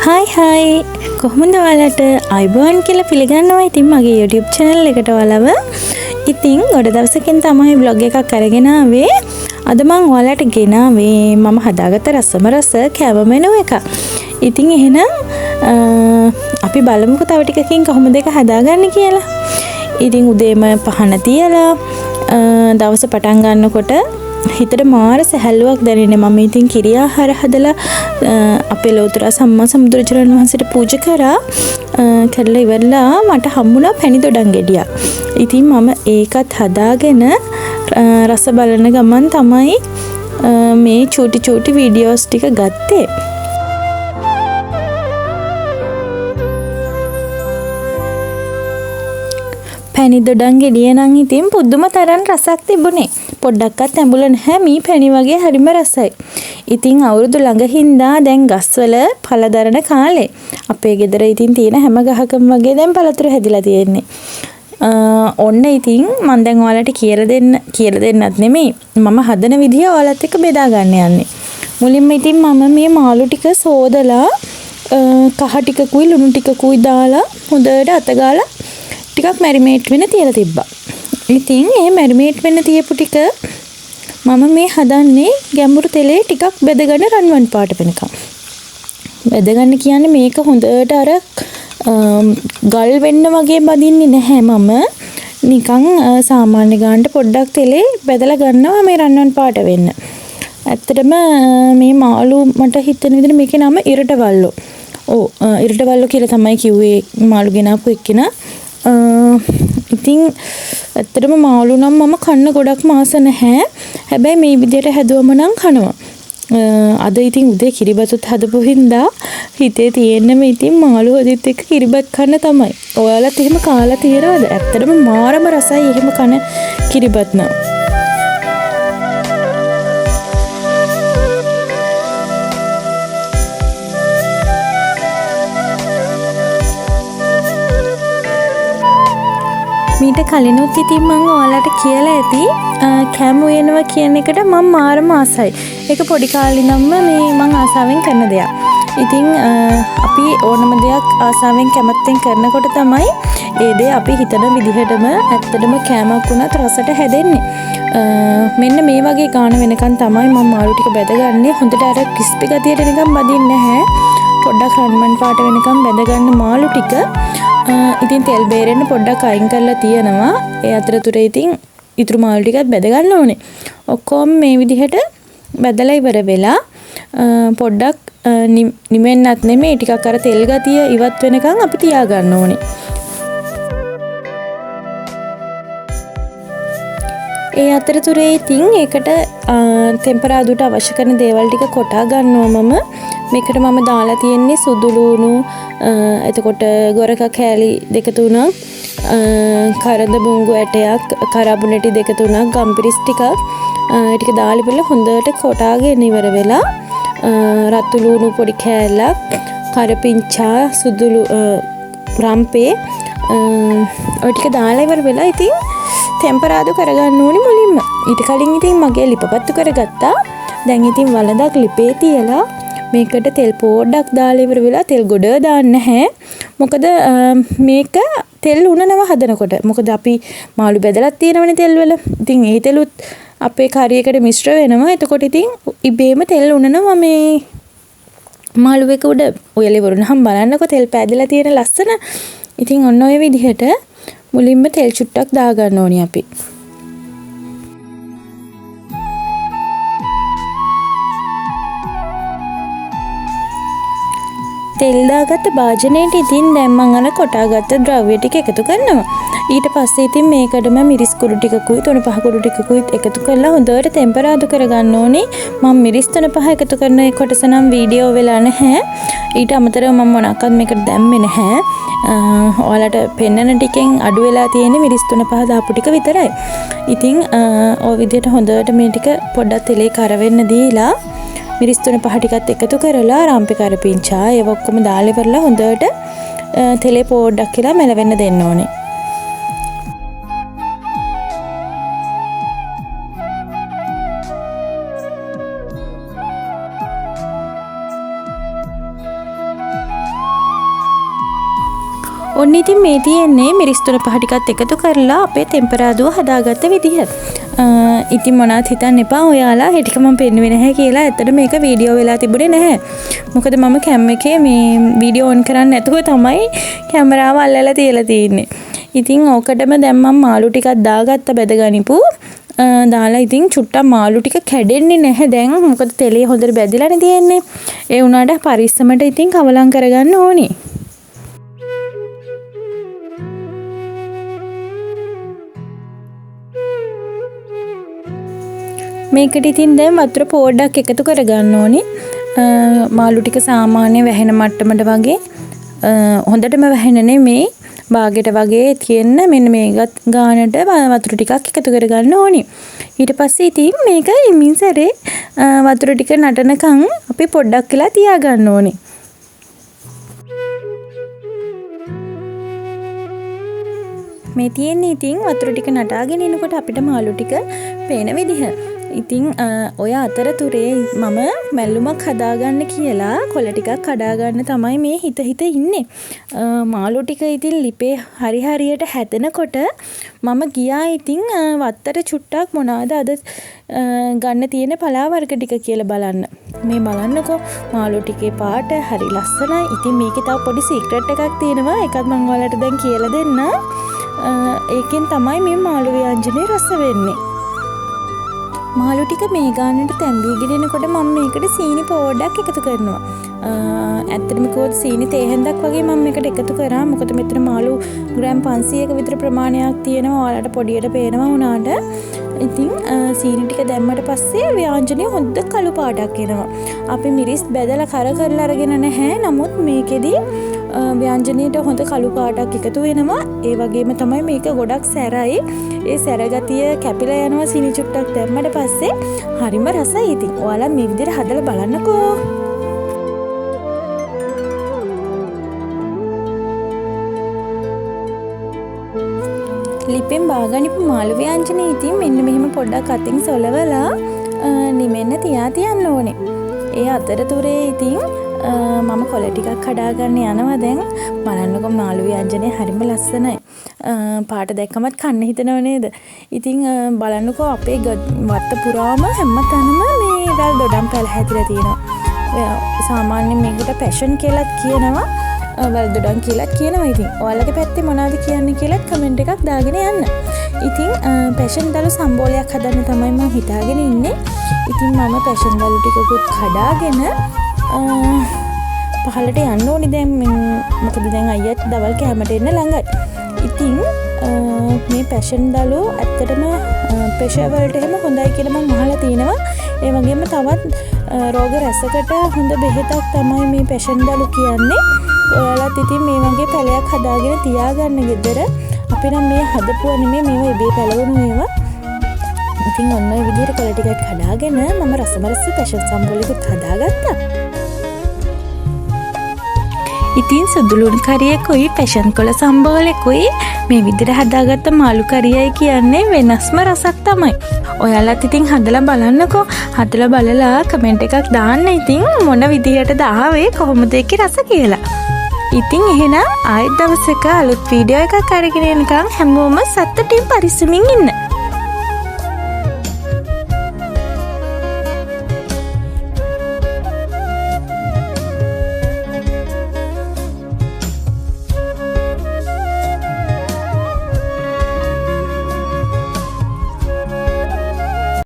හයි කොහොමද ඔයාලට අයිබෝන් කියලා පිළිගන්නවා. ඉතින් මගේ YouTube channel එකට ඔයාලව ඉතින් ගොඩ දවසකින් තමයි vlog එකක් අරගෙන ආවේ. අද මම ඔයාලට ගෙනාවේ මම හදාගත්ත රසම රස කැම මෙනු එක. ඉතින් එහෙනම් අපි බලමුකෝ තව ටිකකින් කොහොමද ඒක හදාගන්නේ කියලා. ඉතින් උදේම පහන තියලා දවස පටන් ගන්නකොට හිතට මාර සැහැල්ලුවක් දැනෙන්නේ. මම ඉතින් කිරි ආහාර හදලා අපේ ලෝතර සම්මා සම්බුදුරජාණන් වහන්සේට පූජා කරලා ඉවරලා මට හම්බුණා පැණි දොඩම් ගෙඩියක්. ඉතින් මම ඒකත් හදාගෙන රස බලන ගමන් තමයි මේ චූටි වීඩියෝස් ටික ගත්තේ. පැණි දොඩම් ගෙඩිය නම් ඉතින් පුදුම තරම් රසක් තිබුණේ. පොඩ්ඩක්වත් ඇඹුල නැහැ. මී පැණි වගේ හරිම රසයි. ඉතින් අවුරුදු ළඟ හින්දා දැන් ගස්වල පළ දරන කාලේ. අපේ ගෙදර ඉතින් තියෙන හැම ගහකම වගේ දැන් පළතුරු හැදිලා තියෙන්නේ. ඔන්න ඉතින් මම දැන් ඔයාලට කියලා දෙන්නත් නෙමෙයි. මම හදන විදිය ඔයාලත් එක්ක බෙදා ගන්න යන්නේ. මුලින්ම ඉතින් මම මේ මාළු ටික සෝදලා කහ ටිකකුයි ලුණු ටිකකුයි දාලා හොඳට අතගාලා ටිකක් මැරිනේට් වෙන්න තියලා තිබ්බා. ඉතින් මේ මැරිනේට් වෙන්න තියපු ටික මම මේ හදන්නේ ගැඹුරු තෙලේ ටිකක් බෙදගෙන රන්වන් පාට වෙනකම්. බෙදගන්න කියන්නේ මේක හොඳට අර ගල් වෙන්න වගේ බදින්නේ නැහැ මම. නිකන් සාමාන්‍ය ගානට පොඩ්ඩක් තෙලේ බෙදලා ගන්නවා මේ රන්වන් පාට වෙන්න. ඇත්තටම මේ මාළු මට හිතෙන විදිහට මේකේ නම ඉරටවල්ලෝ. ඉරටවල්ලෝ කියලා තමයි කිව්වේ මාළු ගෙනාපු එක්කෙනා. ඉතින් ඇත්තටම මාළු නම් මම කන්න ගොඩක්ම ආස නැහැ. හැබැයි මේ විදියට හැදුවම නම් කනවා. අද ඉතින් උදේ කිරිබතුත් හදපු හින්දා හිතේ තියෙන්නම ඉතින් මාළු හදිත් එක්ක කිරිබත් කන්න තමයි. ඔයාලත් එහෙම කාලා තියෙනවද? ඇත්තටම මාරම රසයි එහෙම කන කිරිබත් නම්. මීට කලිනුත් ඉතින් මම ඔයාලට කියලා ඇති කැම උයනවා කියන එකට මම මාරම ආසයි. ඒක පොඩි කාලේ ඉඳන්ම මේ මම ආසාවෙන් කරන දෙයක්. ඉතින් අපි ඕනම දෙයක් ආසාවෙන් කැමැත්තෙන් කරනකොට තමයි ඒ දේ අපි හිතන විදිහටම ඇත්තටම කැමක් වුණත් රසට හැදෙන්නේ. මෙන්න මේ වගේ ගාන වෙනකන් තමයි මම මාළු ටික බැදගන්නේ. හොඳට අර ක්‍රිස්පි ගතියට නිකන් බදින්නේ නැහැ. පොඩ්ඩක් රන්මන් පාට වෙනකන් බැදගන්න මාළු ටික. ඉතින් තෙල් බේරෙන්න පොඩ්ඩක් අයින් කරලා තියෙනවා. ඒ අතරතුරේ ඉතින් ඉතුරු මාළු ටිකත් බෙද ගන්න ඕනේ. ඔක්කොම මේ විදිහට බෙදලා ඉවර වෙලා පොඩ්ඩක් නිවෙන්නත් නෙමෙයි ටිකක් අර තෙල් ගතිය ඉවත් වෙනකන් අපි තියා ගන්න ඕනේ. ඒ අතරතුරේ ඉතින් ඒකට ටෙම්පරාදුට අවශ්‍ය කරන දේවල් ටික කොටා ගන්නවා මම. මේකට මම දාලා තියෙන්නේ සුදු ලුණු එතකොට ගොරක කෑලි 2-3ක් කරඳ බුංගු ඇටයක් කරාබුනටි 2-3ක් ගම්පිරිස් ටිකක් ටික දාලා බලලා හොඳට කොටාගෙන ඉවර වෙලා රතු ලුණු පොඩි කෑල්ලක් කරපිංචා සුදු රම්පේ ඔය ටික දාලා ඉවර වෙලා ඉතින් ටෙම්පරාදු කරගන්න ඕනේ මුලින්ම. ඊට කලින් ඉතින් මගේ ලිපපත්තු කරගත්තා. දැන් ඉතින් වලඳක් ලිපේ තියලා මේකට තෙල් පොඩ්ඩක් දාලා ඉවර වෙලා තෙල් ගොඩ දාන්න නැහැ. මොකද මේක තෙල් උනනවා හදනකොට. මොකද අපි මාළු බෙදලා තියෙනවනේ තෙල් වල. ඉතින් ඒ තෙලුත් අපේ කරියකට මිශ්‍ර වෙනවා. එතකොට ඉතින් ඉබේම තෙල් උනනවා මේ මාළු එක උඩ. ඔයලේ වරුණහම් බලන්නකො තෙල් පෑදලා තියෙන ලස්සන. ඉතින් ඔන්න ඔය විදිහට මුලින්ම තෙල් චුට්ටක් දා ගන්න ඕනේ අපි. තෙල් දාගත්ත භාජනයට ඉතින් දැන් මම අර කොටාගත්ත ද්‍රව්‍ය ටික එකතු කරනවා. ඊට පස්සේ ඉතින් මේකටම මිරිස් කුඩු ටිකකුයි තුන පහ කුඩු ටිකකුයි එකතු කරලා හොඳට ටෙම්පරාදු කරගන්න ඕනේ. මම මිරිස් තුන පහ එකතු කරන කොටස නම් වීඩියෝ වෙලා නැහැ. ඊට අමතරව මම මොනක්වත් මේකට දැම්මේ නැහැ. ඔයාලට පෙන්නන ටිකෙන් අඩු වෙලා තියෙන මිරිස් තුන පහ දාපු ටික විතරයි. ඉතින් ඔය විදිහට හොඳට මේ ටික පොඩ්ඩක් තෙලේ කරවෙන්න දීලා මිරිස් තුන පහ ටිකත් එකතු කරලා රම්පේ කරපිංචා ඒව ඔක්කොම දාලා ඉවරලා හොඳට තෙලේ පොඩ්ඩක් කියලා මෙලවෙන්න දෙන්න ඕනේ. ඔන්න ඉතින් මේ තියෙන්නේ මිරිස් 3-5 ටිකත් එකතු කරලා අපේ තෙම්පරාදුව හදාගත්ත විදිහ. ඉතින් මොනවත් හිතන්න එපා ඔයාලා හෙටික මම පෙන්නුවේ නැහැ කියලා. ඇත්තට මේක වීඩියෝ වෙලා තිබුණේ නැහැ. මොකද මම කැම් එකේ මේ වීඩියෝ ඔන් කරන්නේ නැතුව තමයි කැමරාව අල්ලලා තියලා තියෙන්නේ. ඉතින් ඕකටම දැන් මම මාළු ටිකක් දාගත්ත බෙදගනිපු. දාලා ඉතින් චුට්ටක් මාළු ටික කැඩෙන්නේ නැහැ දැන්. මොකද තෙලේ හොඳට බැදිලානේ තියෙන්නේ. ඒ වුණාට පරිස්සමට ඉතින් කවලම් කරගන්න ඕනේ. මේකට ඉතින් දැන් වතුර පොඩ්ඩක් එකතු කරගන්න ඕනේ. මාළු ටික සාමාන්‍ය වැහෙන මට්ටමට වගේ හොඳටම වැහෙන නෙමෙයි බාගෙට වගේ තියෙන්න මෙන්න මේකත් ගානට වතුර ටිකක් එකතු කරගන්න ඕනේ. ඊට පස්සේ ඉතින් මේක ඉමින් සැරේ වතුර ටික නටනකන් අපි පොඩ්ඩක් කියලා තියාගන්න ඕනේ. මේ තියෙන්නේ ඉතින් වතුර ටික නටාගෙන එනකොට අපිට මාළු ටික පේන විදිහ. ඉතින් ඔය අතරතුරේ මම මැල්ලුමක් හදාගන්න කියලා කොළ ටිකක් කඩාගන්න තමයි මේ හිත ඉන්නේ. මාළු ටික ඉතින් ලිපේ හරියට හැදෙනකොට මම ගියා ඉතින් වත්තට චුට්ටක් මොනවාද අද ගන්න තියෙන පලා වර්ග ටික කියලා බලන්න. මේ බලන්නකෝ මාළු ටිකේ පාට හරි ලස්සනයි. ඉතින් මේකේ තව පොඩි සීක්‍රට් එකක් තියෙනවා. ඒකත් මම ඔයාලට දැන් කියලා දෙන්න. ඒකෙන් තමයි මේ මාළු ව්‍යංජනේ රස වෙන්නේ. මාළු ටික මේ ගානට තැම්බීගෙන එනකොට මම මේකට සීනි පොඩ්ඩක් එකතු කරනවා. ඇත්තටම කිව්වොත් සීනි තේ හැන්දක් වගේ මම මේකට එකතු කරා. මොකද මෙතන මාළු ග්‍රෑම් 500ක විතර ප්‍රමාණයක් තියෙනවා. ඔයාලට පොඩියට පේනවා වුණාට. ඉතින් සීනි ටික දැම්මට පස්සේ ව්‍යංජනේ හොඳ කළු පාටක් එනවා. අපි මිරිස් බෙදලා කරලා අරගෙන නැහැ. නමුත් මේකෙදි ව්‍යංජනයට හොඳ කළු පාටක් එකතු වෙනවා. ඒ වගේම තමයි මේක ගොඩක් සැරයි. ඒ සැර ගතිය කැපිලා යනවා සීනි චුට්ටක් දැම්මට පස්සේ. හරිම රසයි. ඉතින් ඔයාලා මේ විදිහට හදලා බලන්නකෝ. ලිපෙන් බාගනිපු මාළු ව්‍යංජනේ ඉතින් මෙන්න මෙහෙම පොඩ්ඩක් අතින් සොලවලා නිමෙන්න තියන්න ඕනේ. ඒ අතරතුරේ ඉතින් මම කොළ ටිකක් කඩාගන්න යනවා දැන්. බලන්නකො මාළු ව්‍යංජනේ හරිම ලස්සනයි. පාට දැක්කමත් කන්න හිතෙනව නේද? ඉතින් බලන්නකො අපේ වත්ත පුරාම හැමතැනම මේ වැල් දොඩම් පැල හැදිලා තියෙනවා. සාමාන්‍යයෙන් මේකට පැෂන් කියලාත් කියනවා. වැල් දොඩම් කියලාත් කියනවා. ඉතින් ඔයාලගේ පැත්තේ මොනවද කියන්නේ කියලාත් කමෙන්ට් එකක් දාගෙන යන්න. ඉතින් පැෂන් දළු සම්බෝලයක් හදන්න තමයි මම හිතාගෙන ඉන්නේ. ඉතින් මම පැෂන් දළු ටිකකුත් කඩාගෙන පහලට යන්න ඕනේ දැන්. මොකද දැන් අයියත් දවල් කැමරට එන්න ළඟයි. ඉතින් මේ පැෂන් දළු ඇත්තටම ප්‍රෙෂර් වලට එහෙම හොඳයි කියලා මම අහලා තිනවා. ඒ වගේම තවත් රෝග රැසකට හොඳ බෙහෙතක් තමයි මේ පැෂන් දළු කියන්නේ. ඔයාලත් ඉතින් මේ වගේ පැලයක් හදාගෙන තියාගන්න ගෙදර. අපි නම් මේ හදපුවා නෙමෙයි මේවා ඉබේ පැලවුණු ඒවා. ඉතින් ඔන්න ඔය විදිහට කොළ ටිකක් කඩාගෙන මම රසමරස පැෂන් සම්බෝලෙකුත් හදාගත්තා. ඉතින් සුදුලුණු කරියකුයි පැෂන් කොළ සම්බෝලෙකුයි මේ විදිහට හදාගත්ත මාළු කරියයි කියන්නේ වෙනස්ම රසක් තමයි. ඔයාලත් ඉතින් හදලා බලන්නකෝ. හදලා බලලා කමෙන්ට් එකක් දාන්න ඉතින් මොන විදිහටද ආවේ කොහොමද ඒකේ රස කියලා. ඉතින් එහෙනම් ආයෙත් දවසක අලුත් වීඩියෝ එකක් අරගෙන එනකම් හැමෝම සතුටින් පරිස්සමින් ඉන්න.